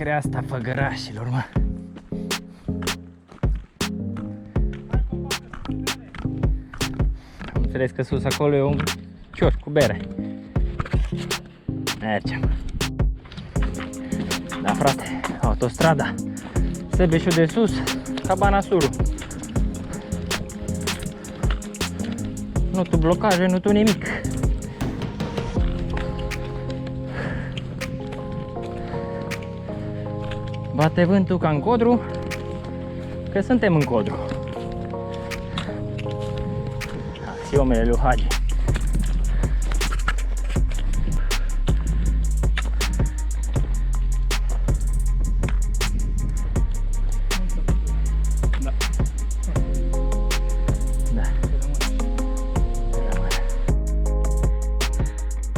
creasta făgărașilor, mă. Am înțeles că sus acolo e un cioșc cu bere. Mergem. Da, frate, autostrada Sebeșul de sus, Cabana Suru. Nu tu blocaje, nu tu nimic. Bate vântul ca în Codru, că suntem în Codru. Axiomele lui Hagi.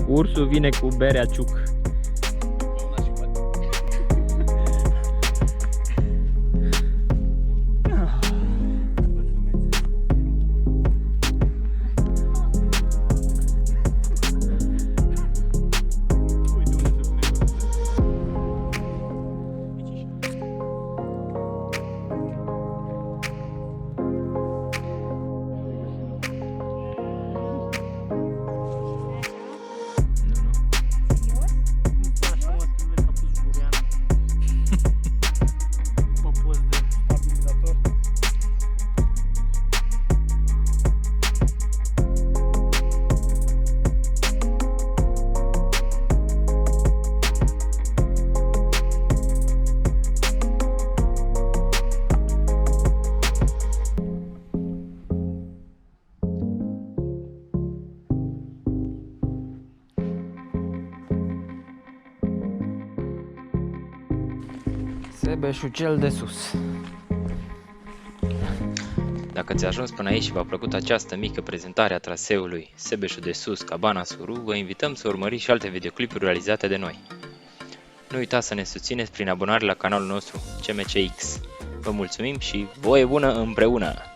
Ursul vine cu berea ciuc. Sebeșul cel de sus. Dacă ți-a ajuns până aici și v-a plăcut această mică prezentare a traseului Sebeșul de sus, Cabana Suru, vă invităm să urmăriți și alte videoclipuri realizate de noi. Nu uitați să ne susțineți prin abonare la canalul nostru CMCX. Vă mulțumim și voie bună împreună!